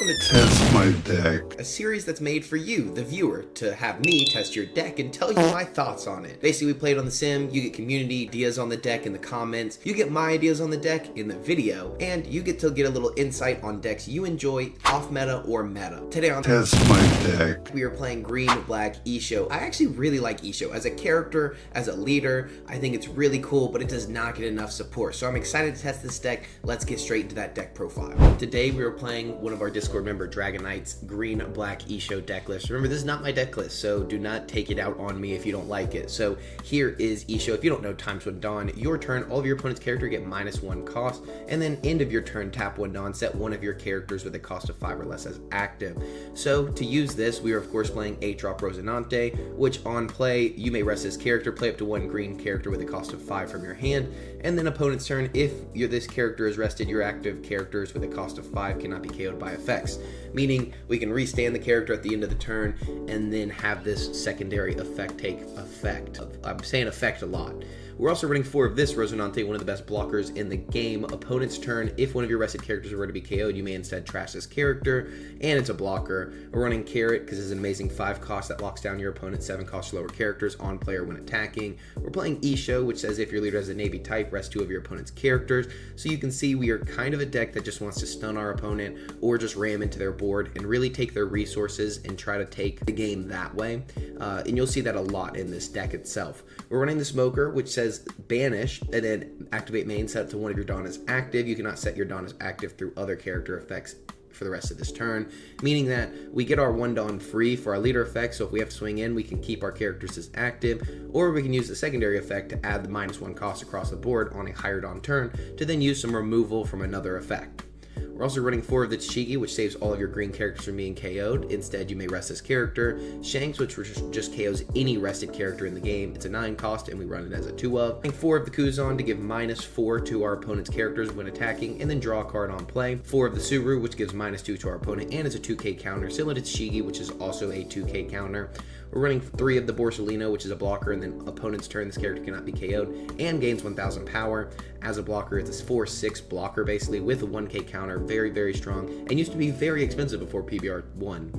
to Test my deck. a series that's made for you, the viewer, to have me test your deck and tell you my thoughts on it. Basically, we play it on the sim, you get community ideas on the deck in the comments, you get my ideas on the deck in the video, and you get to get a little insight on decks you enjoy off meta or meta. Today on Test my deck. we are playing Green Black Issho. I actually really like Issho as a character, as a leader. I think it's really cool, but it does not get enough support. So I'm excited to test this deck. Let's get straight into that deck profile. Today we are playing one of our Discord member Dragon Knight's Green Black Issho Decklist. Remember, this is not my deck list, so do not take it out on me if you don't like it. So here is Issho. If you don't know Times One Dawn, your turn, all of your opponent's character get -1 cost, and then end of your turn, tap 1 Dawn, set one of your characters with a cost of 5 or less as active. So to use this, we are of course playing 8-drop Rosinante, which on play, you may rest this character, play up to 1 green character with a cost of 5 from your hand, and then opponent's turn, if this character is rested, your active characters with a cost of 5 cannot be KO'd by effects. Meaning, we can restand the character at the end of the turn, and then have this secondary effect take effect. I'm saying effect a lot. We're also running 4 of this Rosinante, one of the best blockers in the game. Opponent's turn, if one of your rested characters were to be KO'd, you may instead trash this character, and it's a blocker. We're running Carrot, because it's an amazing 5 cost that locks down your opponent's 7 cost lower characters on player when attacking. We're playing Issho, which says if your leader has a navy type, rest 2 of your opponent's characters. So you can see we are kind of a deck that just wants to stun our opponent, or just ram into their board, and really take their resources and try to take the game that way. And you'll see that a lot in this deck itself. We're running the Smoker, which says banish, and then activate main, set it to one of your Dawn as active. You cannot set your Dawn as active through other character effects for the rest of this turn, meaning that we get our 1 Dawn free for our leader effect, so if we have to swing in, we can keep our characters as active, or we can use the secondary effect to add the -1 cost across the board on a higher Dawn turn to then use some removal from another effect. We're also running 4 of the Tashigi, which saves all of your green characters from being KO'd. Instead, you may rest this character. Shanks, which just KOs any rested character in the game. It's a 9 cost, and we run it as a 2 of. And 4 of the Kuzan to give -4 to our opponent's characters when attacking, and then draw a card on play. 4 of the Suru, which gives -2 to our opponent, and is a 2k counter, similar to Tashigi, which is also a 2k counter. We're running 3 of the Borsalino, which is a blocker, and then opponent's turn, this character cannot be KO'd, and gains 1000 power. As a blocker, it's a 4/6 blocker, basically, with a 1k counter, very, very strong, and used to be very expensive before PBR 1.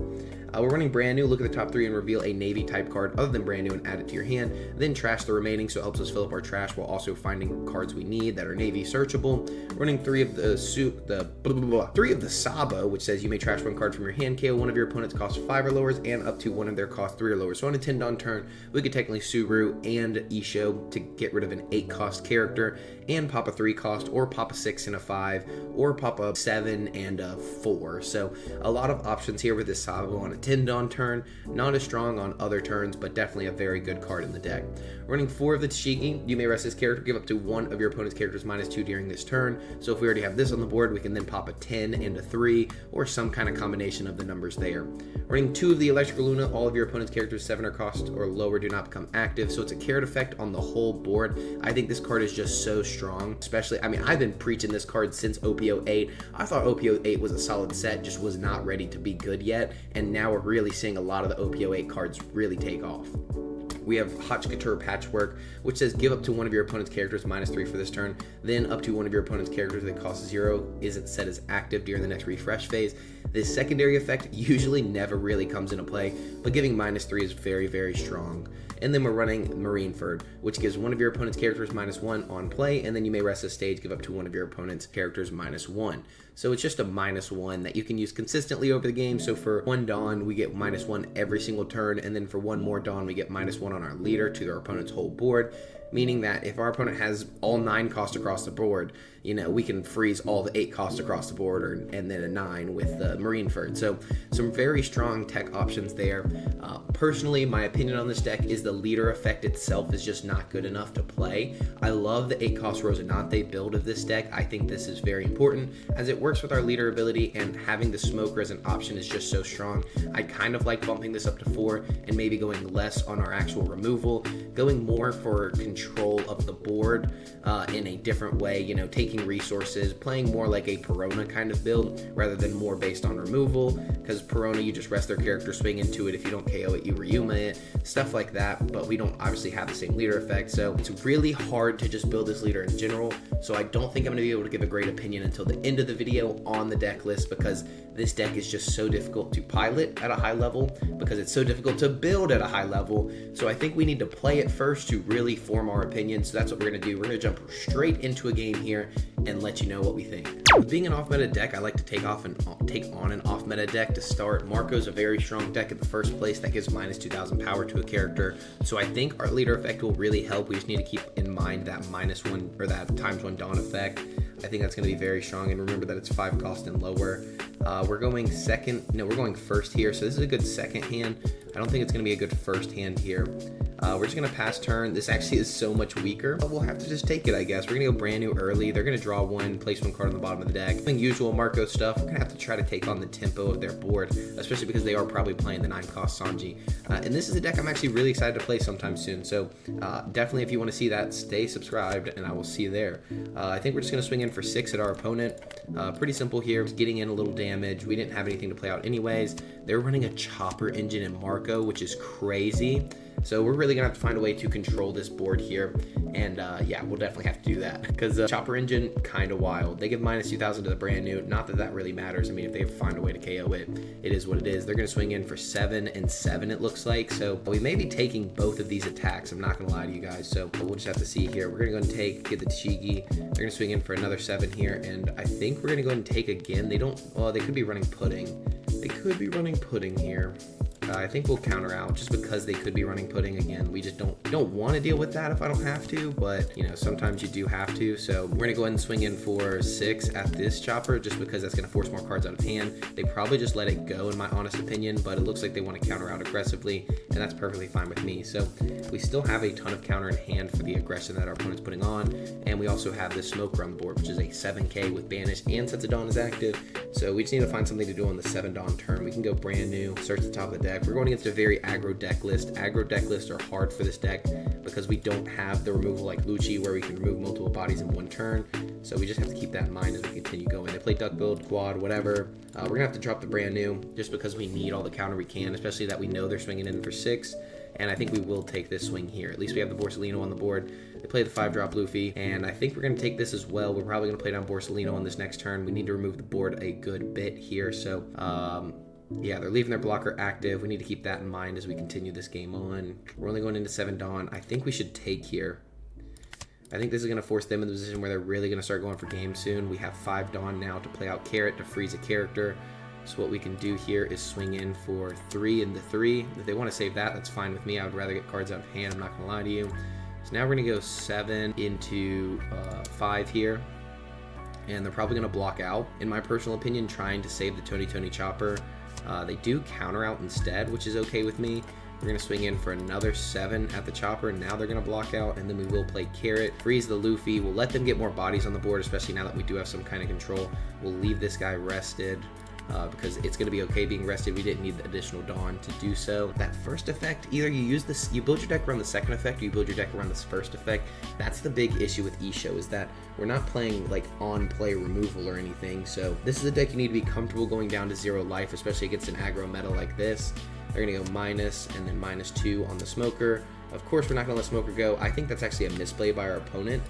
We're running brand new, look at the top 3 and reveal a navy type card other than brand new and add it to your hand, then trash the remaining, so it helps us fill up our trash while also finding cards we need that are navy searchable. Running 3 of the Sabo, which says you may trash 1 card from your hand, KO one of your opponent's cost 5 or lowers, and up to one of their cost 3 or lower. So on a 10 Dawn turn, we could technically Suru and Issho to get rid of an 8 cost character, and pop a 3 cost, or pop a 6 and a 5, or pop a 7 and a 4. So a lot of options here with this Sabo on a 10 Dawn turn. Not as strong on other turns, but definitely a very good card in the deck. Running 4 of the Tashigi, you may rest this character, give up to one of your opponent's characters -2 during this turn. So if we already have this on the board, we can then pop a 10 and a 3, or some kind of combination of the numbers there. Running 2 of the Electrical Luna, all of your opponent's characters 7 or cost or lower do not become active, so it's a carrot effect on the whole board. I think this card is just so strong, especially, I mean, I've been preaching this card since OP10. I thought OP10 was a solid set, just was not ready to be good yet, and now we're really seeing a lot of the OP10 cards really take off. We have Couture Patchwork, which says give up to one of your opponent's characters -3 for this turn, then up to one of your opponent's characters that costs 0 isn't set as active during the next refresh phase. This secondary effect usually never really comes into play, but giving -3 is very, very strong. And then we're running Marineford, which gives one of your opponent's characters -1 on play, and then you may rest this stage, give up to one of your opponent's characters -1. So it's just a -1 that you can use consistently over the game. So for 1 Dawn, we get -1 every single turn, and then for 1 more Dawn, we get -1 on our leader to our opponent's whole board. Meaning that if our opponent has all 9 costs across the board, you know, we can freeze all the 8 costs across the board, and then a 9 with the Marineford. So some very strong tech options there. Personally, my opinion on this deck is the leader effect itself is just not good enough to play. I love the 8 cost Rosinante build of this deck. I think this is very important as it works with our leader ability, and having the Smoker as an option is just so strong. I kind of like bumping this up to 4 and maybe going less on our actual removal, going more for control of the board in a different way, you know, taking resources, playing more like a Perona kind of build rather than more based on removal, because Perona, you just rest their character, swing into it, if you don't KO it, you Ryuma it, stuff like that, but we don't obviously have the same leader effect, so it's really hard to just build this leader in general. So I don't think I'm going to be able to give a great opinion until the end of the video on the deck list, because this deck is just so difficult to pilot at a high level because it's so difficult to build at a high level. So I think we need to play it first to really form our opinion. So that's what we're gonna do. We're gonna jump straight into a game here and let you know what we think. With being an off-meta deck, I like to take on an off-meta deck to start. Marco's a very strong deck at the first place that gives minus 2,000 power to a character. So I think our leader effect will really help. We just need to keep in mind that -1 or that ×1 Dawn effect. I think that's going to be very strong, and remember that it's 5 cost and lower. We're going we're going first here, so this is a good second hand. I don't think it's going to be a good first hand here. We're just going to pass turn. This actually is so much weaker, but we'll have to just take it, I guess. We're going to go brand new early. They're going to draw 1, place 1 card on the bottom of the deck. Usual Marco stuff. We're going to have to try to take on the tempo of their board, especially because they are probably playing the 9 cost Sanji. And this is a deck I'm actually really excited to play sometime soon. So definitely, if you want to see that, stay subscribed, and I will see you there. I think we're just going to swing in for 6 at our opponent. Pretty simple here. Just getting in a little damage. We didn't have anything to play out anyways. They're running a chopper engine in Marco, which is crazy. So we're really gonna have to find a way to control this board here, and yeah, we'll definitely have to do that because chopper engine kind of wild. They give minus 2,000 to the brand new. Not that that really matters. I mean, if they find a way to KO it, it is what it is. They're gonna swing in for 7 and 7, it looks like. So we may be taking both of these attacks. I'm not gonna lie to you guys. So we'll just have to see here. We're gonna go and get the Chigi. They're gonna swing in for another 7 here, and I think we're gonna go and take again. They don't. Well, they could be running pudding. They could be running pudding here. I think we'll counter out just because they could be running pudding again. We just don't want to deal with that if I don't have to, but you know, sometimes you do have to. So we're gonna go ahead and swing in for 6 at this chopper just because that's gonna force more cards out of hand. They probably just let it go in my honest opinion, but it looks like they want to counter out aggressively, and that's perfectly fine with me. So we still have a ton of counter in hand for the aggression that our opponent's putting on, and we also have the Smoker on the board, which is a 7k with Banish and Sense of Dawn is active. So we just need to find something to do on the 7 Dawn turn. We can go brand new, search the top of the deck. We're going against a very aggro deck list. Aggro deck lists are hard for this deck because we don't have the removal like Lucci where we can remove multiple bodies in 1 turn. So we just have to keep that in mind as we continue going. They play duck build, quad, whatever. We're gonna have to drop the brand new just because we need all the counter we can, especially that we know they're swinging in for 6. And I think we will take this swing here. At least we have the Borsalino on the board. They play the 5-drop Luffy, and I think we're going to take this as well. We're probably going to play down Borsalino on this next turn. We need to remove the board a good bit here. So, yeah, they're leaving their blocker active. We need to keep that in mind as we continue this game on. We're only going into 7 Dawn. I think we should take here. I think this is going to force them in the position where they're really going to start going for game soon. We have 5 Dawn now to play out Carrot to freeze a character. So what we can do here is swing in for 3 into 3. If they want to save that, that's fine with me. I would rather get cards out of hand. I'm not going to lie to you. So now we're going to go 7 into 5 here. And they're probably going to block out, in my personal opinion, trying to save the Tony Chopper. They do counter out instead, which is okay with me. We're going to swing in for another 7 at the chopper. Now they're going to block out, and then we will play Carrot, freeze the Luffy. We'll let them get more bodies on the board, especially now that we do have some kind of control. We'll leave this guy rested. Because it's going to be okay being rested. We didn't need the additional Dawn to do so. That first effect, either you build your deck around the second effect, or you build your deck around this first effect. That's the big issue with Issho, is that we're not playing like on play removal or anything. So this is a deck you need to be comfortable going down to 0 life, especially against an aggro meta like this. They're going to go minus and then -2 on the Smoker. Of course, we're not going to let Smoker go. I think that's actually a misplay by our opponent,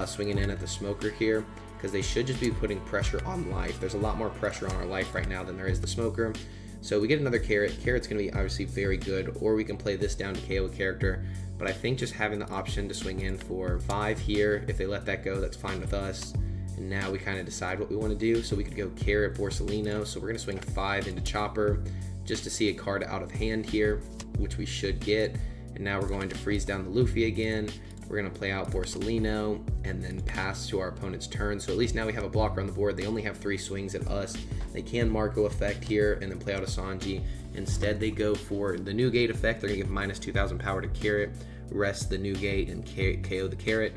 swinging in at the Smoker here, because they should just be putting pressure on life. There's a lot more pressure on our life right now than there is the Smoker. So we get another Carrot. Carrot's going to be obviously very good, or we can play this down to KO a character. But I think just having the option to swing in for 5 here, if they let that go, that's fine with us. And now we kind of decide what we want to do. So we could go Carrot, Borsalino. So we're going to swing 5 into Chopper just to see a card out of hand here, which we should get. And now we're going to freeze down the Luffy again. We're going to play out Borsalino and then pass to our opponent's turn. So at least now we have a blocker on the board. They only have 3 swings at us. They can Marco effect here and then play out a Sanji. Instead, they go for the new gate effect. They're going to give minus 2,000 power to Carrot, rest the new gate, and KO the Carrot.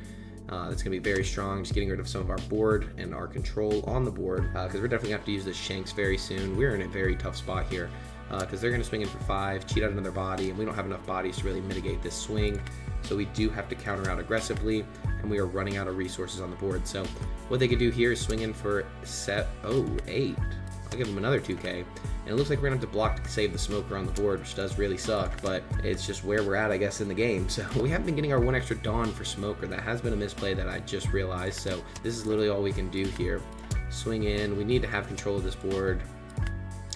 That's going to be very strong, just getting rid of some of our board and our control on the board, because we're definitely going to have to use the Shanks very soon. We're in a very tough spot here, because they're going to swing in for 5, cheat out another body, and we don't have enough bodies to really mitigate this swing. So we do have to counter out aggressively, and we are running out of resources on the board. So what they could do here is swing in for 8. I'll give them another 2k. And it looks like we're going to have to block to save the Smoker on the board, which does really suck, but it's just where we're at, I guess, in the game. So we haven't been getting our 1 extra Dawn for Smoker. That has been a misplay that I just realized. So this is literally all we can do here. Swing in. We need to have control of this board.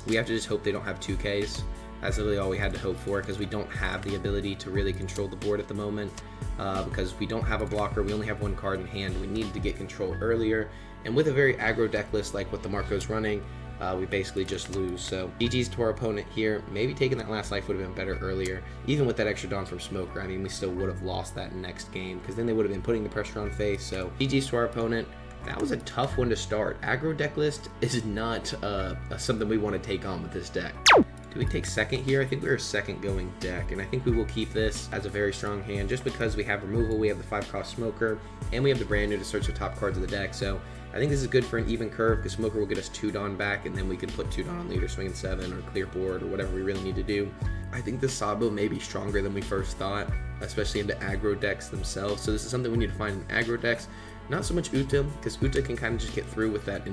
We have to just hope they don't have 2Ks. That's literally all we had to hope for, because we don't have the ability to really control the board at the moment, because we don't have a blocker. We only have one card in hand. We needed to get control earlier, and with a very aggro deck list like what the Marco's running, we basically just lose. So GG's to our opponent here. Maybe taking that last life would have been better earlier. Even with that extra Dawn from Smoker, I mean, we still would have lost that next game, because then they would have been putting the pressure on face. So GG's to our opponent. That was a tough one to start. Aggro deck list is not something we want to take on with this deck. Do we take second here? I think we're a second going deck, and I think we will keep this as a very strong hand just because we have removal, we have the 5-cost Smoker, and we have the brand new to search the top cards of the deck. So I think this is good for an even curve, because Smoker will get us 2 Dawn back, and then we can put 2 Dawn on leader, swinging 7, or clear board, or whatever we really need to do. I think the Sabo may be stronger than we first thought, especially into aggro decks themselves. So this is something we need to find in aggro decks. Not so much Uta, because Uta can kind of just get through with that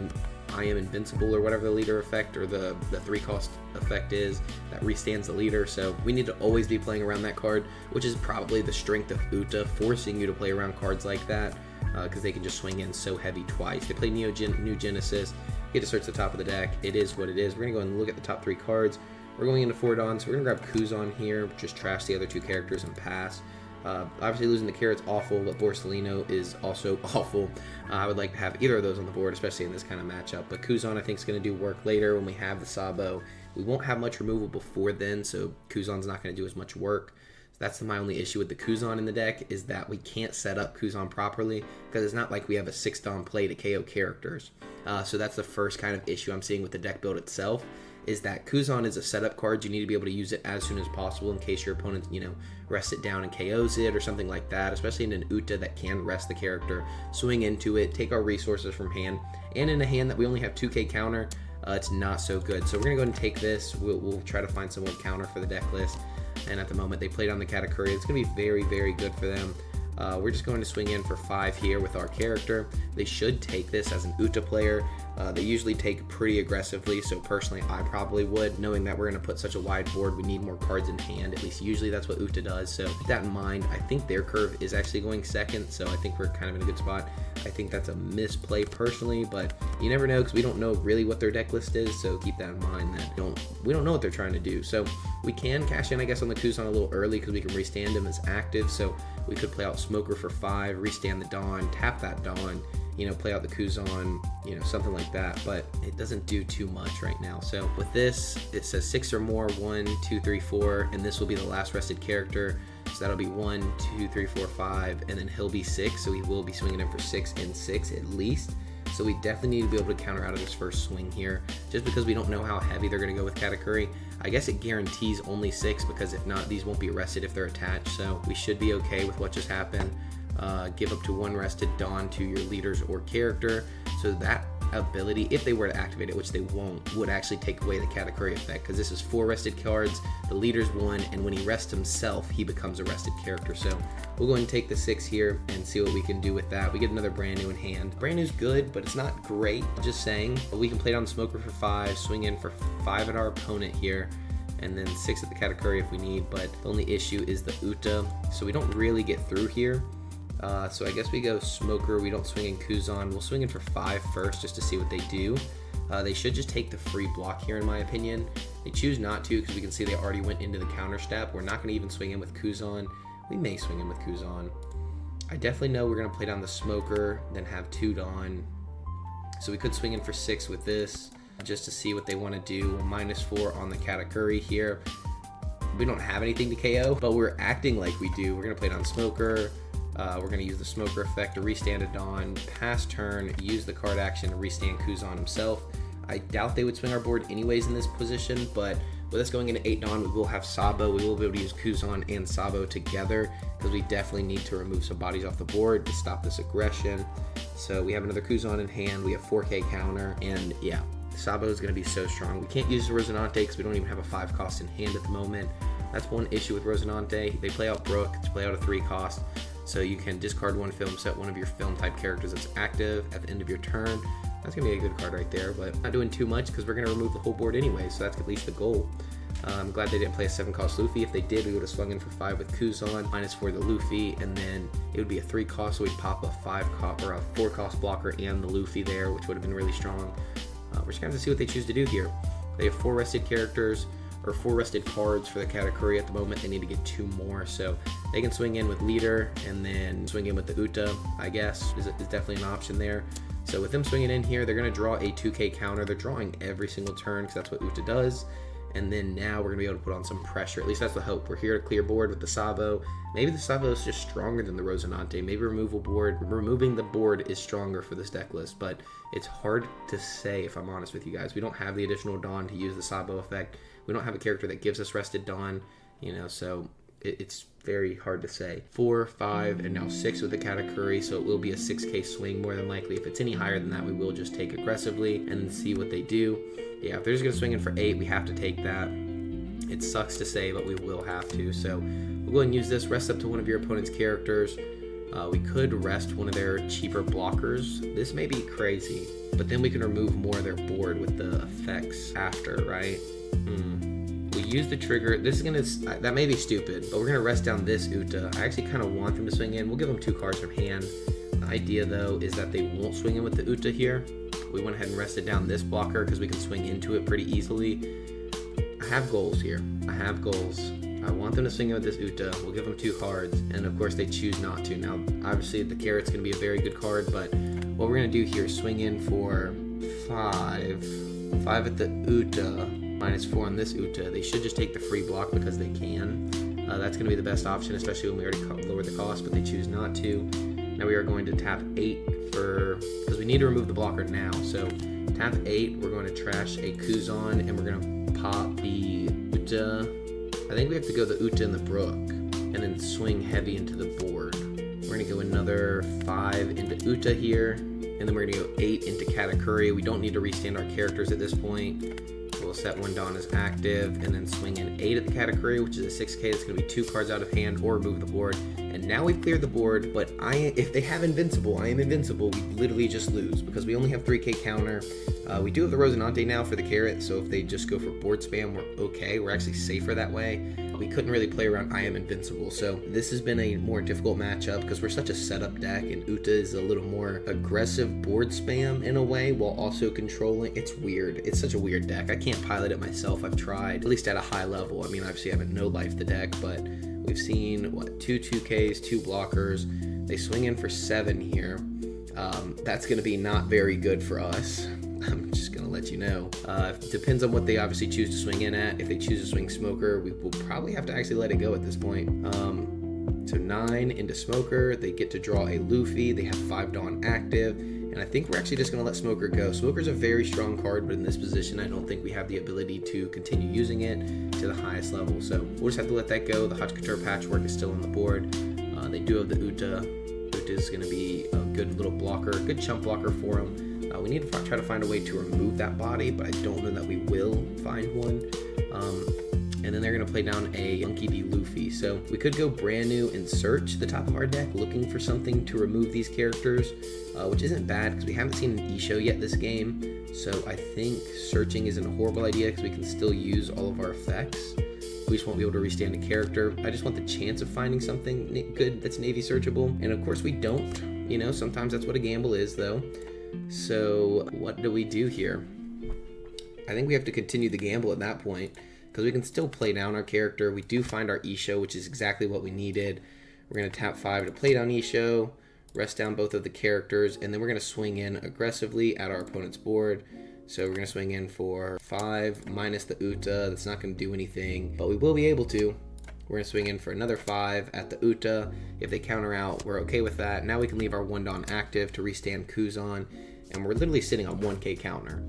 I am invincible or whatever the leader effect, or the 3-cost effect is that restands the leader. So we need to always be playing around that card, which is probably the strength of Uta, forcing you to play around cards like that, because they can just swing in so heavy twice. They play New Genesis, get to search the top of the deck. It is what it is. We're going to go and look at the top 3 cards. We're going into 4 Dawn, so we're going to grab Kuzan here, just trash the other 2 characters and pass. Obviously losing the Carrot's awful, but Borsellino is also awful. I would like to have either of those on the board, especially in this kind of matchup. But Kuzan, I think, is going to do work later when we have the Sabo. We won't have much removal before then, so Kuzan's not going to do as much work. So that's my only issue with the Kuzan in the deck, is that we can't set up Kuzan properly, because it's not like we have a 6 Dawn play to KO characters. So that's the first kind of issue I'm seeing with the deck build itself, is that Kuzan is a setup card. You need to be able to use it as soon as possible in case your opponent, rests it down and KOs it or something like that, especially in an Uta that can rest the character, swing into it, take our resources from hand, and in a hand that we only have 2k counter, it's not so good. So we're going to go ahead and take this. We'll try to find some more counter for the deck list, and at the moment they played on the Katakuri. It's going to be very, very good for them. We're just going to swing in for 5 here with our character. They should take this as an Uta player. They usually take pretty aggressively, so personally I probably would, knowing that we're going to put such a wide board. We need more cards in hand, at least usually that's what Uta does. So keep that in mind. I think their curve is actually going second, so I think we're kind of in a good spot. I think that's a misplay personally, but you never know, because we don't know really what their deck list is, so keep that in mind, that we don't know what they're trying to do. So we can cash in, I guess, on the Kuzan a little early, because we can restand him as active. So we could play out Smoker for 5, restand the Dawn, tap that Dawn, play out the Kuzan, something like that, but it doesn't do too much right now. So with this, it says 6 or more, 1, 2, 3, 4, and this will be the last rested character. So that'll be 1, 2, 3, 4, 5, and then he'll be 6, so he will be swinging in for 6 and 6 at least. So we definitely need to be able to counter out of this first swing here, just because we don't know how heavy they're going to go with Katakuri. I guess it guarantees only 6, because if not, these won't be arrested if they're attached, so we should be okay with what just happened. Give up to 1 rested Dawn to your leaders or character, so that ability, if they were to activate it, which they won't, would actually take away the Katakuri effect, because this is 4 rested cards, the leader's 1, and when he rests himself, he becomes a rested character. So we'll go ahead and take the 6 here and see what we can do with that. We get another brand new in hand. Brand new's good, but it's not great, just saying. But we can play down the Smoker for 5, swing in for 5 at our opponent here, and then 6 at the Katakuri if we need. But the only issue is the Uta, so we don't really get through here. So I guess we go Smoker. We don't swing in Kuzan. We'll swing in for 5 first just to see what they do. They should just take the free block here, in my opinion. They choose not to, because we can see they already went into the counter step. We're not going to even swing in with Kuzan. We may swing in with Kuzan. I definitely know we're going to play down the Smoker, then have 2 Dawn. So we could swing in for 6 with this, just to see what they want to do. -4 on the Katakuri here. We don't have anything to KO, but we're acting like we do. We're going to play down Smoker. We're going to use the Smoker effect to restand a Dawn, pass turn, use the card action to restand Kuzan himself. I doubt they would swing our board anyways in this position, but with us going into 8 Dawn, we will have Sabo. We will be able to use Kuzan and Sabo together, because we definitely need to remove some bodies off the board to stop this aggression. So we have another Kuzan in hand, we have 4k counter, and yeah, Sabo is going to be so strong. We can't use the Rosinante because we don't even have a 5-cost in hand at the moment. That's one issue with Rosinante. They play out Brook to play out a 3-cost. So you can discard 1 film, set one of your film type characters that's active at the end of your turn. That's going to be a good card right there, but not doing too much because we're going to remove the whole board anyway, so that's at least the goal. I'm glad they didn't play a 7-cost Luffy. If they did, we would have swung in for 5 with Kuzan, -4 the Luffy, and then it would be a 3-cost, so we'd pop a 5-cost or a 4-cost blocker and the Luffy there, which would have been really strong. We're just going to have to see what they choose to do here. They have 4 rested characters, or 4 rested cards for the Katakuri at the moment. They need to get 2 more, so they can swing in with leader and then swing in with the Uta, I guess, is definitely an option there. So with them swinging in here, they're going to draw a 2k counter. They're drawing every single turn because that's what Uta does. And then now we're going to be able to put on some pressure. At least that's the hope. We're here to clear board with the Sabo. Maybe the Sabo is just stronger than the Rosinante. Maybe removing the board is stronger for this deck list, but it's hard to say if I'm honest with you guys. We don't have the additional Dawn to use the Sabo effect. We don't have a character that gives us rested Dawn, you know, so it's very hard to say. 4, 5, and now 6 with the Katakuri, so it will be a 6k swing more than likely. If it's any higher than that, we will just take aggressively and see what they do. Yeah, if they're just going to swing in for 8, we have to take that. It sucks to say, but we will have to. So we'll go ahead and use this. Rest up to one of your opponent's characters. We could rest one of their cheaper blockers. This may be crazy, but then we can remove more of their board with the effects after, right? We use the trigger. This is going to, that may be stupid, but we're going to rest down this Uta. I actually kind of want them to swing in. We'll give them 2 cards from hand. The idea, though, is that they won't swing in with the Uta here. We went ahead and rested down this blocker because we can swing into it pretty easily. I have goals here. I have goals. I want them to swing in with this Uta. We'll give them 2 cards, and of course they choose not to. Now, obviously the Carrot's going to be a very good card, but what we're going to do here is swing in for 5. 5 at the Uta, -4 on this Uta. They should just take the free block because they can. That's going to be the best option, especially when we already lowered the cost, but they choose not to. Now we are going to tap 8 because we need to remove the blocker now. So tap 8, we're going to trash a Kuzan, and we're going to pop the Uta. I think we have to go the Uta and the Brook, and then swing heavy into the board. We're going to go another 5 into Uta here, and then we're going to go 8 into Katakuri. We don't need to restand our characters at this point. We'll set 1 Dawn as active, and then swing in 8 at the Katakuri, which is a 6k. It's going to be 2 cards out of hand or remove the board. And now we've cleared the board, but if they have Invincible, I am Invincible, we literally just lose because we only have 3k counter. We do have the Rosinante now for the Carrot, so if they just go for board spam, we're okay. We're actually safer that way. We couldn't really play around I am Invincible, so this has been a more difficult matchup because we're such a setup deck, and Uta is a little more aggressive board spam in a way while also controlling. It's weird. It's such a weird deck. I can't pilot it myself. I've tried, at least at a high level. I mean, obviously I haven't no-lifed the deck, but we've seen, 2 2Ks, 2 blockers. They swing in for 7 here. That's going to be not very good for us. I'm just going to let you know. It depends on what they obviously choose to swing in at. If they choose to swing Smoker, we will probably have to actually let it go at this point. So 9 into Smoker. They get to draw a Luffy. They have 5 Dawn active. And I think we're actually just going to let Smoker go. Smoker's a very strong card, but in this position, I don't think we have the ability to continue using it to the highest level. So we'll just have to let that go. The Hot Couture Patchwork is still on the board. They do have the Uta. Uta is going to be a good little blocker, good chump blocker for them. We need to try to find a way to remove that body, but I don't know that we will find one. And then they're going to play down a Monkey D. Luffy. So we could go brand new and search the top of our deck looking for something to remove these characters, which isn't bad because we haven't seen an Issho yet this game. So I think searching isn't a horrible idea because we can still use all of our effects. We just won't be able to restand a character. I just want the chance of finding something good that's Navy searchable. And of course we don't. You know, sometimes that's what a gamble is though. So what do we do here? I think we have to continue the gamble at that point because we can still play down our character. We do find our Issho, which is exactly what we needed. We're going to tap 5 to play down Issho, rest down both of the characters, and then we're going to swing in aggressively at our opponent's board. So we're going to swing in for 5 minus the Uta. That's not going to do anything, but we will be able to. We're going to swing in for another 5 at the Uta. If they counter out, we're okay with that. Now we can leave our 1 Dawn active to restand Kuzan, and we're literally sitting on 1k counter.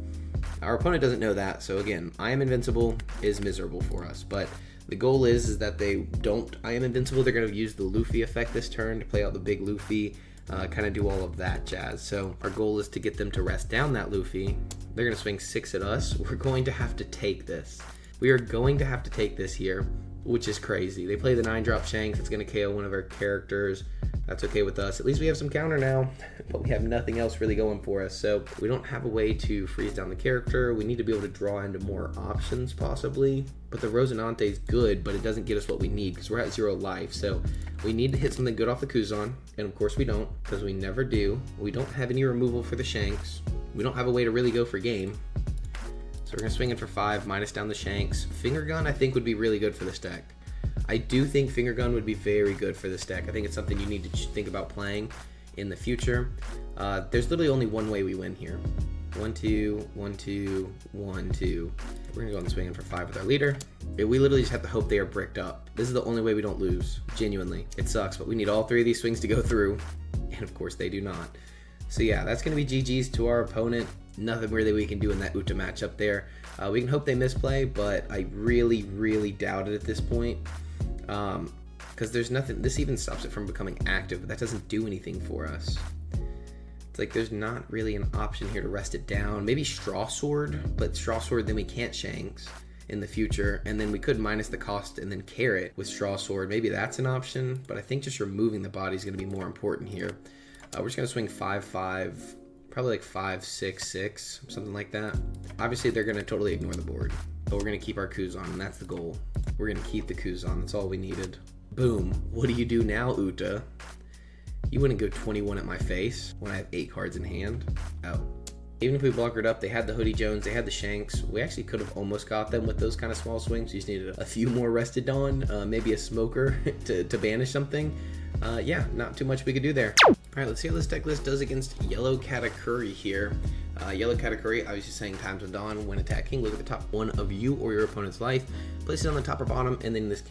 Our opponent doesn't know that, so again, I am Invincible is miserable for us, but the goal is that they don't I am Invincible. They're going to use the Luffy effect this turn to play out the big Luffy, kind of do all of that jazz. So our goal is to get them to rest down that Luffy. They're going to swing 6 at us. We're going to have to take this. We are going to have to take this here, which is crazy. They play the 9-drop Shanks. It's going to KO one of our characters. That's okay with us. At least we have some counter now, but we have nothing else really going for us. So we don't have a way to freeze down the character. We need to be able to draw into more options possibly. But the Rosinante is good, but it doesn't get us what we need because we're at 0 life. So we need to hit something good off the Kuzan. And of course we don't, because we never do. We don't have any removal for the Shanks. We don't have a way to really go for game. So we're gonna swing in for 5, minus down the shanks. Finger gun I think would be really good for this deck. I do think finger gun would be very good for this deck. I think it's something you need to think about playing in the future. There's literally only one way we win here. 1, 2, 1, 2, 1, 2. We're gonna go and swing in for 5 with our leader. We literally just have to hope they are bricked up. This is the only way we don't lose, genuinely. It sucks, but we need all 3 of these swings to go through, and of course they do not. So yeah, that's gonna be GG's to our opponent. Nothing really we can do in that Uta match up there. We can hope they misplay, but I really, really doubt it at this point. Because there's nothing, this even stops it from becoming active, but that doesn't do anything for us. It's like there's not really an option here to rest it down. Maybe Straw Sword, but Straw Sword then we can't Shanks in the future, and then we could minus the cost and then Carrot with Straw Sword. Maybe that's an option, but I think just removing the body is going to be more important here. We're just going to swing 5, 5. Probably like 5, 6, 6, something like that. Obviously, they're going to totally ignore the board, but we're going to keep our Kuzan, and that's the goal. We're going to keep the Kuzan. That's all we needed. Boom. What do you do now, Uta? You wouldn't go 21 at my face when I have 8 cards in hand. Oh. Even if we blockered up, they had the Hoodie Jones, they had the Shanks. We actually could have almost got them with those kind of small swings. We just needed a few more Rested Dawn, maybe a Smoker to banish something. Yeah, not too much we could do there. All right, let's see how this deck list does against Yellow Katakuri here. Yellow Katakuri, obviously saying Times of Dawn when attacking. Look at the top one of you or your opponent's life. Place it on the top or bottom, and then this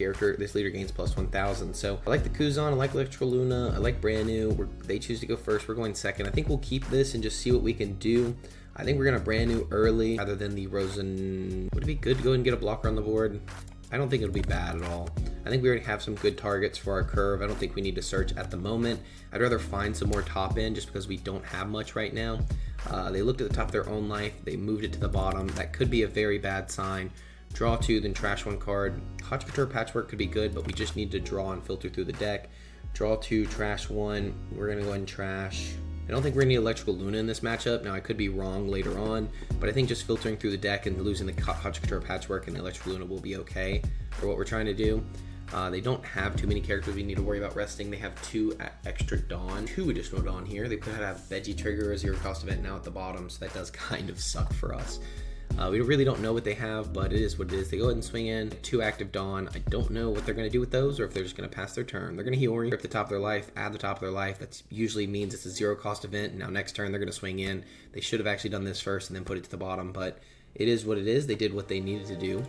leader gains plus 1,000. So I like the Kuzan, I like Electrical Luna, I like Brand New. They choose to go first, we're going second. I think we'll keep this and just see what we can do. I think we're gonna Brand New early rather than the Rosen. Would it be good to go and get a blocker on the board? I don't think it'll be bad at all. I think we already have some good targets for our curve. I don't think we need to search at the moment. I'd rather find some more top end just because we don't have much right now. They looked at the top of their own life. They moved it to the bottom. That could be a very bad sign. Draw 2, then trash 1 card. Hot Couture Patchwork could be good, but we just need to draw and filter through the deck. Draw 2, trash 1. We're going to go ahead and trash. I don't think we're going to need Electrical Luna in this matchup. Now, I could be wrong later on, but I think just filtering through the deck and losing the Hot Couture Patchwork and the Electrical Luna will be okay for what we're trying to do. They don't have too many characters we need to worry about resting. They have 2 extra Dawn, 2 additional Dawn here. They could have Veggie Trigger, a 0 cost event now at the bottom, so that does kind of suck for us. We really don't know what they have, but it is what it is. They go ahead and swing in 2 active Dawn. I don't know what they're going to do with those or if they're just going to pass their turn. They're going to Hiyori, rip the top of their life, add the top of their life. That usually means it's a 0 cost event. Now next turn they're going to swing in. They should have actually done this first and then put it to the bottom, but it is what it is. They did what they needed to do.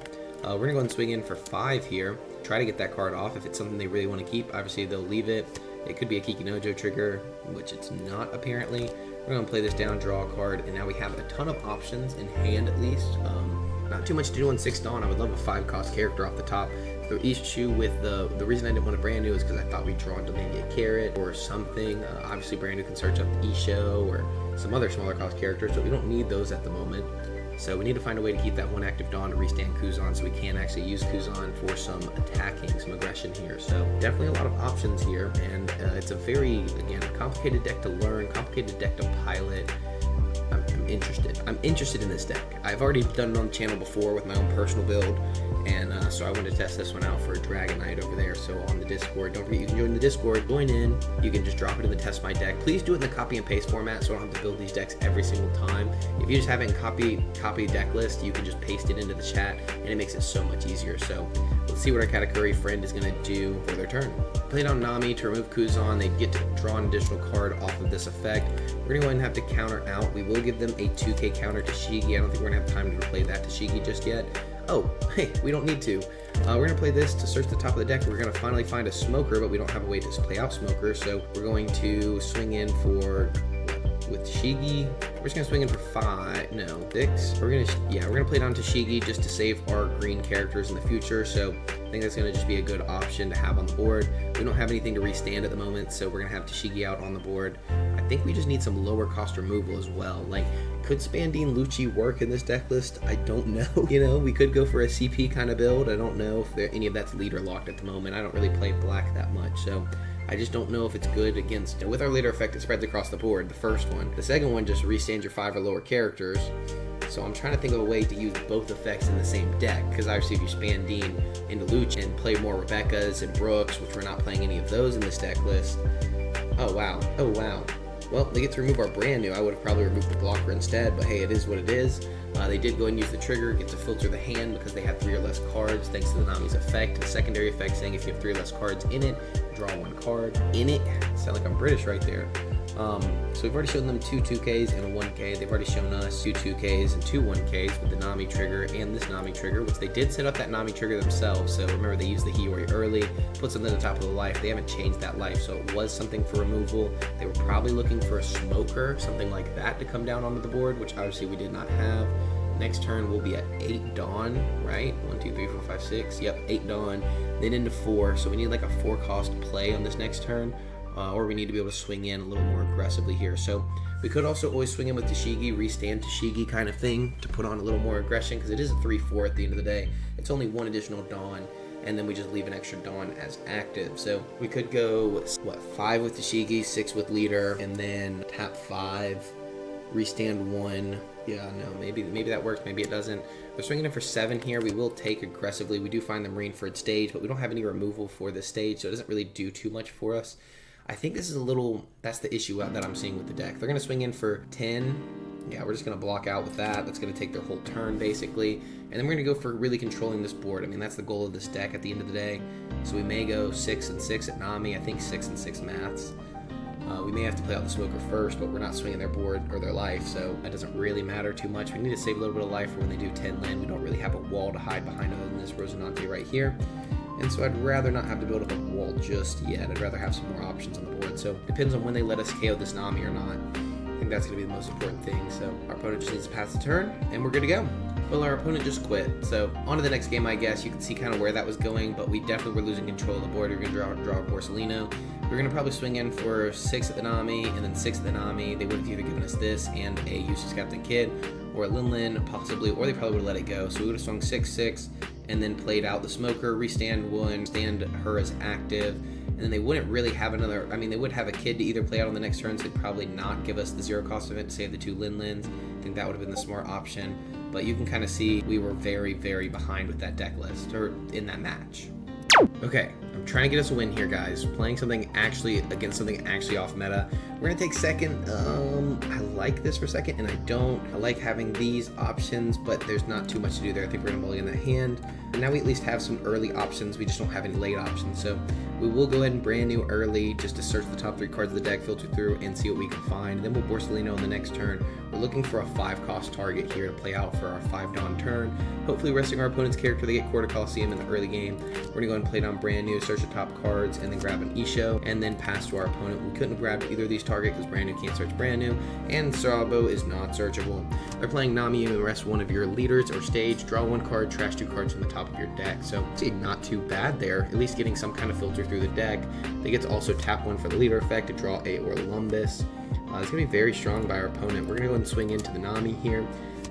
We're going to go ahead and swing in for 5 here. Try to get that card off if it's something they really want to keep. Obviously they'll leave it. It could be a Kikinojo trigger, which it's not apparently. We're going to play this down, draw a card, and now we have a ton of options in hand at least. Not too much to do on 6 Dawn. I would love a 5 cost character off the top. The issue with the reason I didn't want a Brand New is because I thought we'd draw into maybe a Carrot or something. Obviously Brand New can search up Issho or some other smaller cost characters, but we don't need those at the moment. So we need to find a way to keep that 1 active Dawn to restand Kuzan so we can actually use Kuzan for some attacking, some aggression here. So definitely a lot of options here, and it's a very, again, complicated deck to learn, complicated deck to pilot. I'm interested. I'm interested in this deck. I've already done it on the channel before with my own personal build, and so I wanted to test this one out for Dragon Knight over there. So on the Discord, don't forget you can join the Discord, join in. You can just drop it in the test my deck. Please do it in the copy and paste format so I don't have to build these decks every single time. If you just have it in copy deck list, you can just paste it into the chat, and it makes it so much easier. So let's see what our Katakuri friend is going to do for their turn. Played on Nami to remove Kuzan. They get to draw an additional card off of this effect. We're going to go ahead and have to counter out. We will give them a 2k counter to Shigi. I don't think we're going to have time to play that to Shigi just yet. Oh, hey, we don't need to. We're going to play this to search the top of the deck. We're going to finally find a Smoker, but we don't have a way to play out Smoker, so we're going to swing in for, with Shigi. We're just going to swing in for 5, no, 6. We're going to play down to Shigi just to save our green characters in the future, so I think that's going to just be a good option to have on the board. We don't have anything to restand at the moment, so we're going to have Tashigi out on the board. I think we just need some lower cost removal as well. Like, could Spandine Lucci work in this deck list? I don't know. You know, we could go for a CP kind of build. I don't know if any of that's leader locked at the moment. I don't really play black that much, so I just don't know if it's good against. With our leader effect, it spreads across the board, the first one. The second one just restands your 5 or lower characters. So I'm trying to think of a way to use both effects in the same deck, because obviously if you Spandine into Lucci and play more Rebecca's and Brooks, which we're not playing any of those in this deck list. Oh wow, oh wow. Well, they get to remove our Brand New. I would have probably removed the blocker instead, but hey, it is what it is. They did go and use the trigger, get to filter the hand because they have 3 or less cards thanks to the Nami's effect. The secondary effect saying if you have 3 or less cards in it, draw 1 card. In it, sound like I'm British right there. So we've already shown them 2 2Ks and a 1K. They've already shown us 2 2Ks and 2 1Ks with the Nami trigger and this Nami trigger, which they did set up that Nami trigger themselves. So remember, they used the Hiyori early, put something at the top of the life. They haven't changed that life, so it was something for removal. They were probably looking for a smoker, something like that, to come down onto the board, which obviously we did not have. Next turn we'll be at 8 Dawn, right? 1, 2, 3, 4, 5, 6. Yep, 8 Dawn, then into 4. So we need like a 4-cost play on this next turn. Or we need to be able to swing in a little more aggressively here. So we could also always swing in with Tashigi, restand Tashigi kind of thing to put on a little more aggression, because it is a 3-4 at the end of the day. It's only 1 additional Dawn, and then we just leave an extra Dawn as active. So we could go, 5 with Tashigi, 6 with leader, and then tap 5, restand 1. Yeah, no, maybe that works, maybe it doesn't. We're swinging in for 7 here. We will take aggressively. We do find the Marineford stage, but we don't have any removal for this stage, so it doesn't really do too much for us. I think this is a little, that's the issue that I'm seeing with the deck. They're going to swing in for 10. Yeah, we're just going to block out with that. That's going to take their whole turn, basically. And then we're going to go for really controlling this board. I mean, that's the goal of this deck at the end of the day. So we may go 6 and 6 at Nami. I think 6 and 6 maths. We may have to play out the smoker first, but we're not swinging their board or their life, so that doesn't really matter too much. We need to save a little bit of life for when they do 10 land. We don't really have a wall to hide behind other than this Rosinante right here. And so I'd rather not have to build up a wall just yet. I'd rather have some more options on the board. So it depends on when they let us KO this Nami or not. I think that's going to be the most important thing. So our opponent just needs to pass the turn, and we're good to go. Well, our opponent just quit. So on to the next game, I guess. You can see kind of where that was going, but we definitely were losing control of the board. We're going to draw Borsellino. We're going to probably swing in for 6 at the Nami, and then 6 at the Nami. They would have either given us this and a Useless Captain Kid, or a Linlin, possibly, or they probably would have let it go. So we would have swung 6-6, and then played out the smoker, restand 1, stand her as active, and then they wouldn't really have another, I mean, they would have a kid to either play out on the next turn, so they'd probably not give us the 0-cost event to save the 2 Linlins. I think that would have been the smart option, but you can kind of see we were very, very behind with that deck list, or in that match. Okay, I'm trying to get us a win here, guys. Playing something actually against something actually off meta. We're gonna take second. I like this for second, and I don't. I like having these options, but there's not too much to do there. I think we're gonna mulligan that hand. And now we at least have some early options. We just don't have any late options. So we will go ahead and brand new early just to search the top 3 cards of the deck, filter through, and see what we can find. And then we'll Borsellino on the next turn. We're looking for a 5-cost target here to play out for our 5 Dawn turn. Hopefully resting our opponent's character. They get Quarter Coliseum in the early game. We're gonna go ahead and play down brand new, search the top cards, and then grab an Issho, and then pass to our opponent. We couldn't have grabbed either of these targets because brand new can't search brand new, and Sabo is not searchable. They're playing Nami, and rest one of your leaders or stage, draw 1 card, trash 2 cards from the top of your deck. So see, not too bad there, at least getting some kind of filter through the deck. They get to also tap 1 for the leader effect to draw a Orlumbus. It's going to be very strong by our opponent. We're going to go ahead and swing into the Nami here,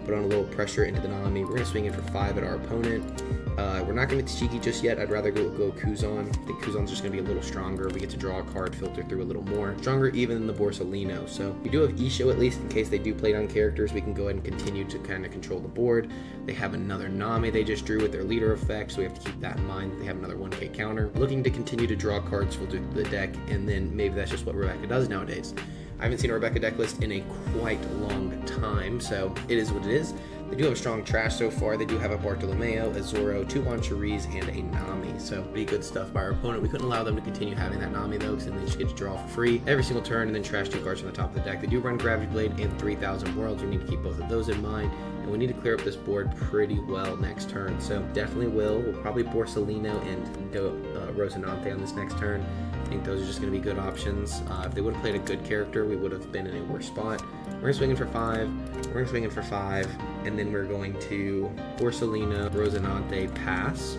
put on a little pressure into the Nami. We're going to swing in for 5 at our opponent. We're not going to Tashigi just yet. I'd rather go Kuzan. I think Kuzan's just going to be a little stronger. We get to draw a card, filter through a little more. Stronger even than the Borsellino. So we do have Issho, at least in case they do play down characters. We can go ahead and continue to kind of control the board. They have another Nami they just drew with their leader effect, so we have to keep that in mind. They have another 1K counter. Looking to continue to draw cards, filter through the deck, and then maybe that's just what Rebecca does nowadays. I haven't seen a Rebecca deck list in a quite long time, so it is what it is. They do have a strong trash so far. They do have a Bartolomeo, a Zoro, 2 Boncheries, and a Nami. So pretty good stuff by our opponent. We couldn't allow them to continue having that Nami though, because then they just get to draw for free every single turn and then trash 2 cards from the top of the deck. They do run Gravity Blade and 3,000 Worlds. We need to keep both of those in mind. And we need to clear up this board pretty well next turn. So definitely will. We'll probably Borsellino and Rosinante on this next turn. I think those are just going to be good options. If they would have played a good character, we would have been in a worse spot. We're going to swing in for 5. We're going to swing in for 5. And then we're going to Borsellino, Rosinante, pass.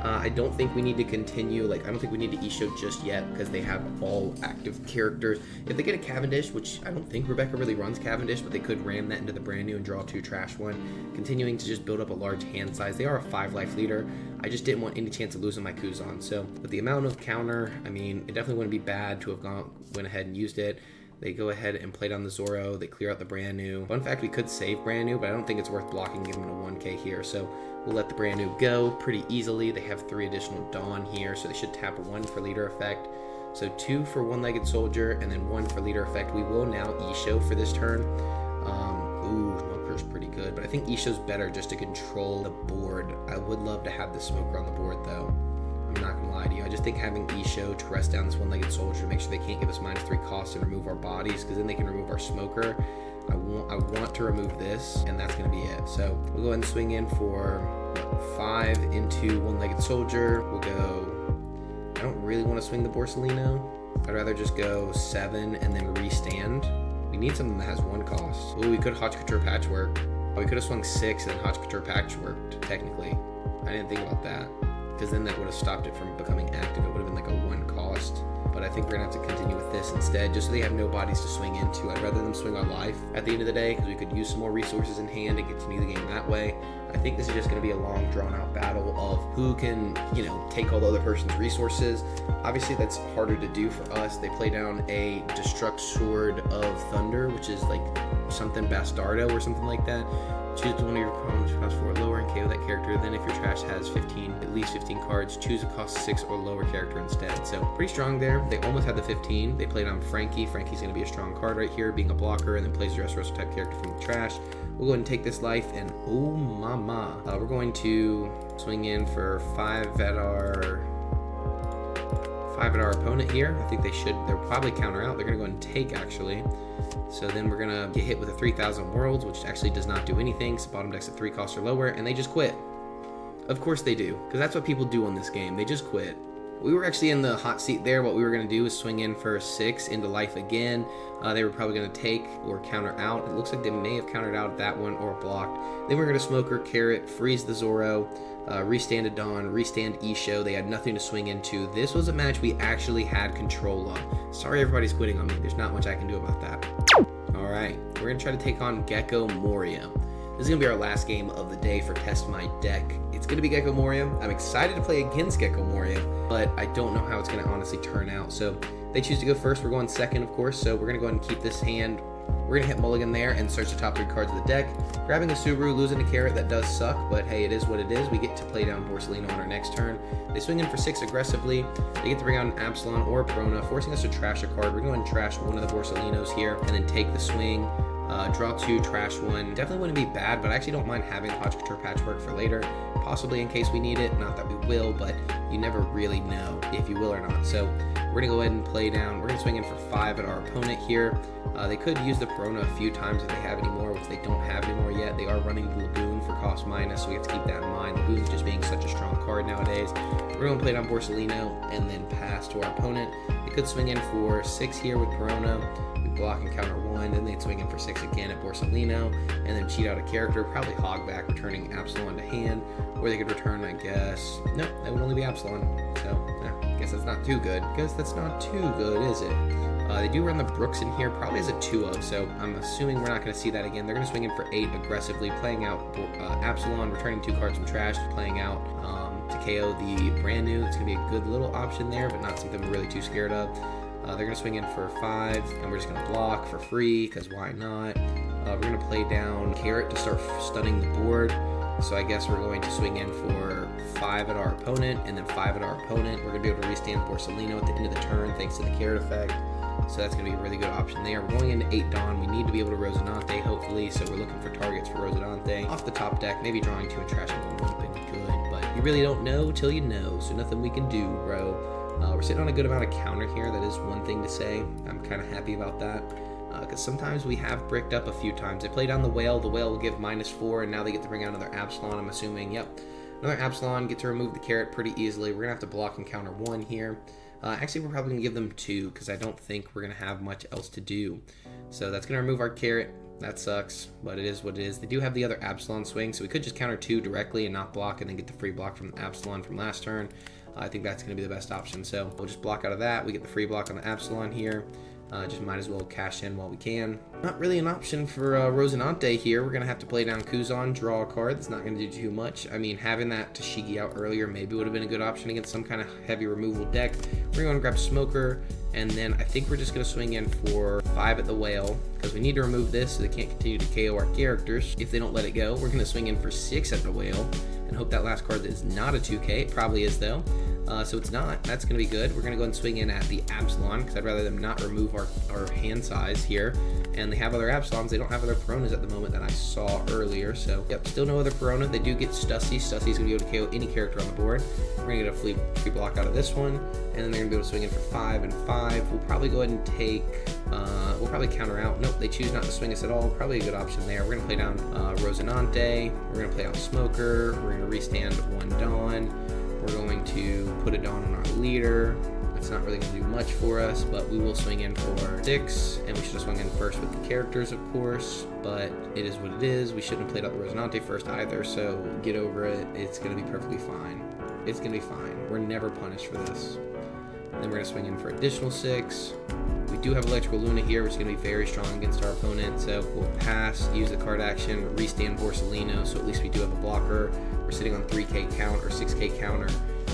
I don't think we need to continue, I don't think we need to Issho just yet because they have all active characters. If they get a Cavendish, which I don't think Rebecca really runs Cavendish, but they could ram that into the brand new and draw 2 trash 1, continuing to just build up a large hand size. They are a 5-life leader. I just didn't want any chance of losing my Kuzan. So with the amount of counter, I mean, it definitely wouldn't be bad to have went ahead and used it. They go ahead and play down the Zoro. They clear out the brand new. Fun fact, we could save brand new, but I don't think it's worth blocking, giving them a 1K here. So we'll let the brand new go pretty easily. They have 3 additional Dawn here, so they should tap 1 for leader effect. So 2 for One-Legged Soldier, and then 1 for leader effect. We will now Issho for this turn. Smoker's pretty good, but I think Issho's better just to control the board. I would love to have the smoker on the board though. I'm not gonna lie to you. I just think having Issho to rest down this one-legged soldier to make sure they can't give us -3 costs and remove our bodies, because then they can remove our smoker. I want to remove this, and that's gonna be it. So we'll go ahead and swing in for 5 into one-legged soldier. We'll go, I don't really want to swing the Borsellino. I'd rather just go 7 and then restand. We need something that has 1 cost. Ooh, we could Haute Couture Patchwork. We could have swung 6 and then Haute Couture Patchworked, technically. I didn't think about that, because then that would have stopped it from becoming active. It would have been like a 1 cost. But I think we're gonna have to continue with this instead, just so they have no bodies to swing into. I'd rather them swing on life at the end of the day, because we could use some more resources in hand and continue the game that way. I think this is just gonna be a long, drawn-out battle of who can, take all the other person's resources. Obviously, that's harder to do for us. They play down a Destruct Sword of Thunder, which is like something Bastardo or something like that. Choose one of your chromes cost 4 or lower and KO that character. Then if your trash has at least 15 cards, choose a cost 6 or lower character instead. So pretty strong there. They almost had the 15. They played on Frankie. Frankie's going to be a strong card right here, being a blocker, and then plays the Dressrosa type character from the trash. We'll go ahead and take this life, and oh mama. We're going to swing in for 5 at our opponent here. I think they'll probably counter out. They're going to go ahead and take, actually. So then we're gonna get hit with a 3,000 Worlds, which actually does not do anything. So bottom deck's at 3 costs or lower, and they just quit. Of course they do, because that's what people do on this game. They just quit. We were actually in the hot seat there. What we were gonna do is swing in for 6 into life again. They were probably gonna take or counter out. It looks like they may have countered out that one or blocked. Then we're gonna smoker, carrot, freeze the Zoro, restand a Dawn, restand Issho. They had nothing to swing into. This was a match we actually had control of. Sorry everybody's quitting on me. There's not much I can do about that. Alright, we're going to try to take on Gecko Moria. This is going to be our last game of the day for Test My Deck. It's going to be Gecko Moria. I'm excited to play against Gecko Moria, but I don't know how it's going to honestly turn out. So they choose to go first. We're going second, of course, so we're going to go ahead and keep this hand. We're going to hit mulligan there and search the top 3 cards of the deck. Grabbing a Subaru, losing a carrot, that does suck, but hey, it is what it is. We get to play down Borsellino on our next turn. They swing in for 6 aggressively. They get to bring out an Absalon or a Perona, forcing us to trash a card. We're going to trash one of the Borsellinos here and then take the swing. Draw 2, trash 1. Definitely wouldn't be bad, but I actually don't mind having Haute Couture Patchwork for later, possibly in case we need it. Not that we will, but you never really know if you will or not. So we're going to go ahead and play down. We're going to swing in for 5 at our opponent here. They could use the Perona a few times if they have any more, which they don't have anymore yet. They are running the Laboon for cost minus, so we have to keep that in mind. Laboon's just being such a strong card nowadays. We're going to play down Borsellino and then pass to our opponent. They could swing in for 6 here with Perona. We block and counter 1, then they'd swing in for 6 again at Borsellino, and then cheat out a character, probably Hogback, returning Absalon to hand, or they could return, I guess, nope, that would only be Absalon, so, I guess that's not too good. Is it? They do run the Brooks in here, probably as a 2-of, so I'm assuming we're not going to see that again. They're going to swing in for 8 aggressively, playing out Absalon, returning 2 cards from trash, playing out to KO the brand new. It's going to be a good little option there, but not something we're really too scared of. They're going to swing in for 5, and we're just going to block for free, because why not? We're going to play down Carrot to start stunning the board. So I guess we're going to swing in for 5 at our opponent, and then 5 at our opponent. We're going to be able to restand Borsellino at the end of the turn, thanks to the Carrot effect. So that's going to be a really good option there. We're going into 8 Dawn. We need to be able to Rosinante, hopefully, so we're looking for targets for Rosinante. Off the top deck, maybe drawing 2 and trashing 1 would have been good, but you really don't know till you know, so nothing we can do, bro. We're sitting on a good amount of counter here. That is one thing to say. I'm kind of happy about that, because sometimes we have bricked up a few times. They play down the Whale. The Whale will give -4, and now they get to bring out another Absalon, I'm assuming. Yep, another Absalon, get to remove the Carrot pretty easily. We're going to have to block and counter 1 here. Actually, we're probably going to give them 2, because I don't think we're going to have much else to do. So that's going to remove our Carrot. That sucks, but it is what it is. They do have the other Absalon swing, so we could just counter 2 directly and not block, and then get the free block from the Absalon from last turn. I think that's going to be the best option, so we'll just block out of that. We get the free block on the Absalon here. Just might as well cash in while we can. Not really an option for Rosinante here. We're going to have to play down Kuzan, draw a card. That's not going to do too much. I mean, having that Tashigi out earlier maybe would have been a good option against some kind of heavy removal deck. We're going to grab Smoker, and then I think we're just going to swing in for 5 at the Whale, because we need to remove this so they can't continue to KO our characters if they don't let it go. We're going to swing in for 6 at the Whale, and hope that last card is not a 2K. It probably is, though. So it's not. That's going to be good. We're going to go and swing in at the Absalon, because I'd rather them not remove our hand size here. and they have other Absalons. They don't have other Peronas at the moment that I saw earlier. So, yep, still no other Perona. They do get Stussy. Stussy's going to be able to KO any character on the board. We're going to get a free block out of this one, and then they're going to be able to swing in for 5 and 5. We'll probably go ahead and take, we'll probably counter out. Nope, they choose not to swing us at all. Probably a good option there. We're going to play down Rosinante. We're going to play out Smoker. We're going to restand 1 Dawn. We're going to put a Dawn on our leader. It's not really going to do much for us, but we will swing in for 6, and we should have swung in first with the characters, of course, but it is what it is. We shouldn't have played out the Rosinante first either, so get over it. It's going to be perfectly fine. It's going to be fine. We're never punished for this. Then we're going to swing in for additional 6. We do have Electrical Luna here, which is going to be very strong against our opponent, so we'll pass, use the card action, restand Borsellino, so at least we do have a blocker. We're sitting on 3k count or 6k counter.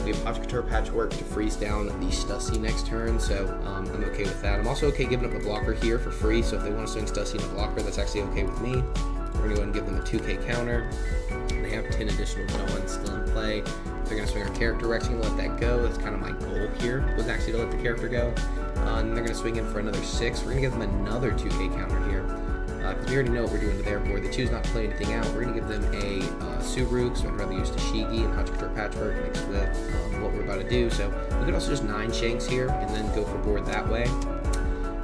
We have Couture Patchwork to freeze down the Stussy next turn, so I'm okay with that. I'm also okay giving up a blocker here for free, so if they want to swing Stussy and a blocker, that's actually okay with me. We're going to go ahead and give them a 2k counter. They have 10 additional Dawns still in play. They're going to swing our character. We're actually going to let that go. That's kind of my goal here, was actually to let the character go. And they're going to swing in for another 6. We're going to give them another 2k counter here, because we already know what we're doing to their board. They choose not to play anything out. We're going to give them a Subaru, so I'd rather use Tashigi and Couture Patchwork mixed with what we're about to do. So we could also just 9 Shanks here and then go for board that way.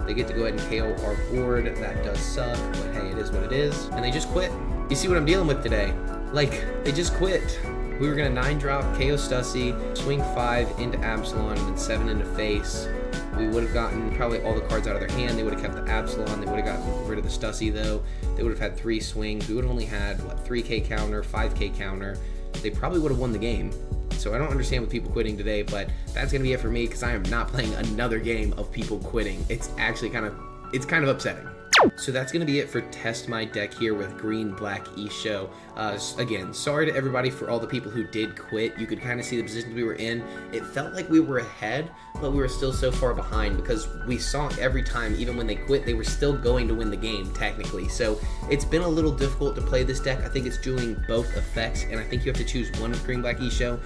They get to go ahead and KO our board. That does suck, but hey, it is what it is. And they just quit. You see what I'm dealing with today? Like, they just quit. We were going to 9-drop, KO Stussy, swing 5 into Absalon, and then 7 into face. We would have gotten probably all the cards out of their hand. They would have kept the Absalon. They would have gotten rid of the Stussy, though. They would have had 3 swings. We would have only had, 3k counter, 5k counter. They probably would have won the game. So I don't understand with people quitting today, but that's going to be it for me because I am not playing another game of people quitting. It's actually kind of upsetting. So that's going to be it for Test My Deck here with Green Black Issho. Again, sorry to everybody for all the people who did quit. You could kind of see the positions we were in. It felt like we were ahead, but we were still so far behind because we saw every time, even when they quit, they were still going to win the game, technically. So it's been a little difficult to play this deck. I think it's doing both effects, and I think you have to choose one with Green Black Issho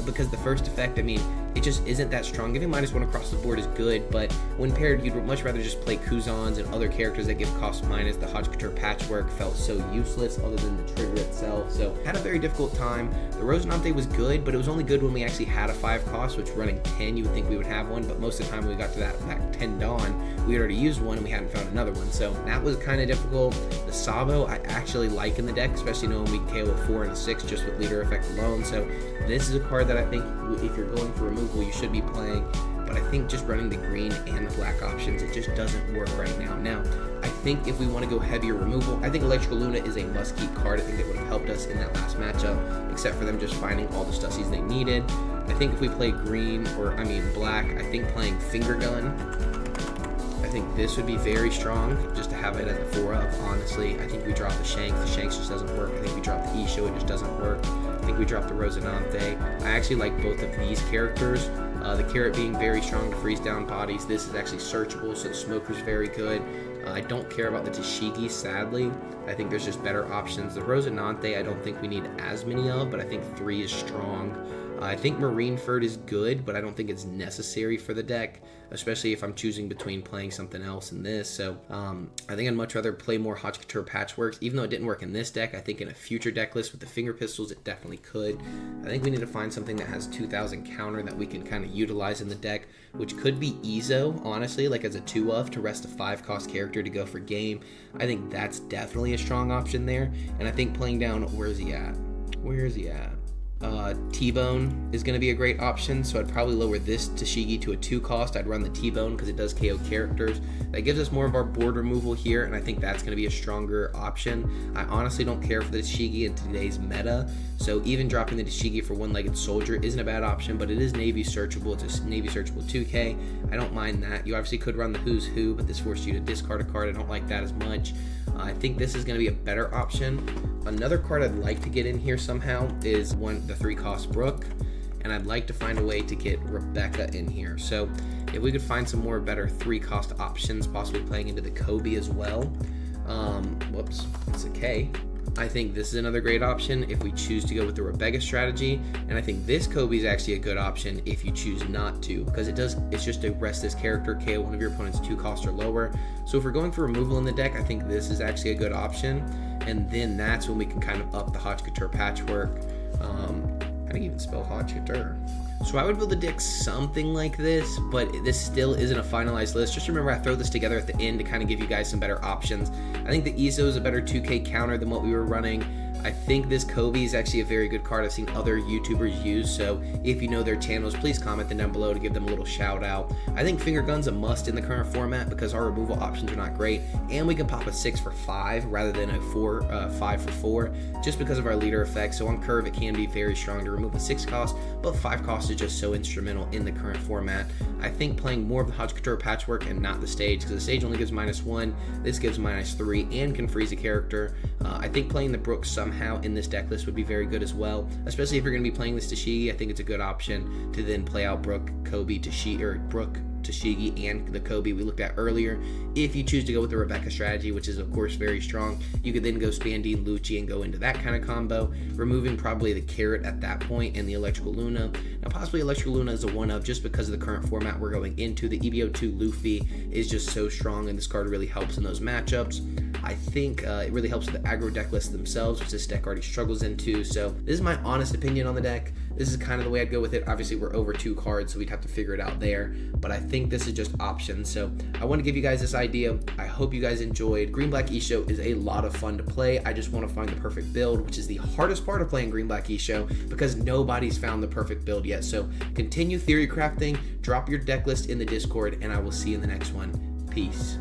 because the first effect, I mean, it just isn't that strong. Giving -1 across the board is good, but when paired, you'd much rather just play Kuzans and other characters that give cost minus. The Couture Patchwork felt so useless other than the trigger itself, so had a very difficult time. The Rosinante was good, but it was only good when we actually had a 5 cost, which running 10, you would think we would have one, but most of the time when we got to that 10 Dawn, we had already used one and we hadn't found another one, so that was kind of difficult. The Sabo, I actually like in the deck, especially knowing we can KO a 4 and a 6 just with leader effect alone, so this is a card that I think if you're going for removal, you should be playing, but I think just running the green and the black options, it just doesn't work right now. Now, I think if we want to go heavier removal, I think Electrical Luna is a must-keep card. I think that would have helped us in that last matchup, except for them just finding all the Stussies they needed. I think if we play black, I think playing Finger Gun, I think this would be very strong, just to have it at the 4 of, honestly. I think we drop the Shanks just doesn't work. I think we drop the Issho, it just doesn't work. I think we drop the Rosinante. I actually like both of these characters. The Carrot being very strong to freeze down bodies. This is actually searchable, so the Smoker's very good. I don't care about the Tashigi, sadly. I think there's just better options. The Rosinante, I don't think we need as many of, but I think 3 is strong. I think Marineford is good, but I don't think it's necessary for the deck, especially if I'm choosing between playing something else and this. So I think I'd much rather play more Couture Patchworks. Even though it didn't work in this deck, I think in a future deck list with the Finger Pistols, it definitely could. I think we need to find something that has 2,000 counter that we can kind of utilize in the deck, which could be Issho, honestly, like as a 2 of to rest a 5 cost character to go for game. I think that's definitely a strong option there. And I think playing down, where is he at? T-Bone is going to be a great option, so I'd probably lower this Tashigi to a 2 cost. I'd run the T-Bone because it does KO characters. That gives us more of our board removal here, and I think that's going to be a stronger option. I honestly don't care for the Tashigi in today's meta, so even dropping the Tashigi for One-Legged Soldier isn't a bad option, but it is Navy searchable. It's a Navy searchable 2k. I don't mind that. You obviously could run the Who's Who, but this forced you to discard a card. I don't like that as much. I think this is going to be a better option. Another card I'd like to get in here somehow is the 3-cost Brook, and I'd like to find a way to get Rebecca in here. So if we could find some more better 3-cost options, possibly playing into the Kobe as well. Whoops, it's a K. I think this is another great option if we choose to go with the Rebecca strategy, and I think this Kobe is actually a good option if you choose not to, because it's just to rest this character, KO one of your opponent's 2 costs or lower. So if we're going for removal in the deck, I think this is actually a good option, and then that's when we can kind of up the Haute Couture patchwork. I didn't even spell Haute Couture. So I would build a deck something like this, but this still isn't a finalized list. Just remember, I throw this together at the end to kind of give you guys some better options. I think the Issho is a better 2K counter than what we were running. I think this Kobe is actually a very good card I've seen other YouTubers use, so if you know their channels, please comment them down below to give them a little shout out. I think Finger Gun's a must in the current format because our removal options are not great, and we can pop a 6 for 5 rather than a 5 for 4, just because of our leader effect. So on curve, it can be very strong to remove a 6 cost, but 5 cost is just so instrumental in the current format. I think playing more of the Haute Couture patchwork and not the stage, because the stage only gives -1, this gives -3 and can freeze a character. I think playing the Brook somehow in this deck list would be very good as well, especially if you're going to be playing this Tashigi. I think it's a good option to then play out Brook, Kobe, Tashigi, or Brook, Tashigi, and the Kobe we looked at earlier. If you choose to go with the Rebecca strategy, which is of course very strong, you could then go Spandine, Lucci, and go into that kind of combo, removing probably the Carrot at that point and the Electrical Luna. Now possibly Electrical Luna is a 1-of just because of the current format we're going into. The EBO2 Luffy is just so strong, and this card really helps in those matchups. I think it really helps with the aggro deck lists themselves, which this deck already struggles into. So this is my honest opinion on the deck. This is kind of the way I'd go with it. Obviously, we're over 2 cards, so we'd have to figure it out there. But I think this is just options. So I want to give you guys this idea. I hope you guys enjoyed. Green Black Issho is a lot of fun to play. I just want to find the perfect build, which is the hardest part of playing Green Black Issho because nobody's found the perfect build yet. So continue theory crafting, drop your deck list in the Discord, and I will see you in the next one. Peace.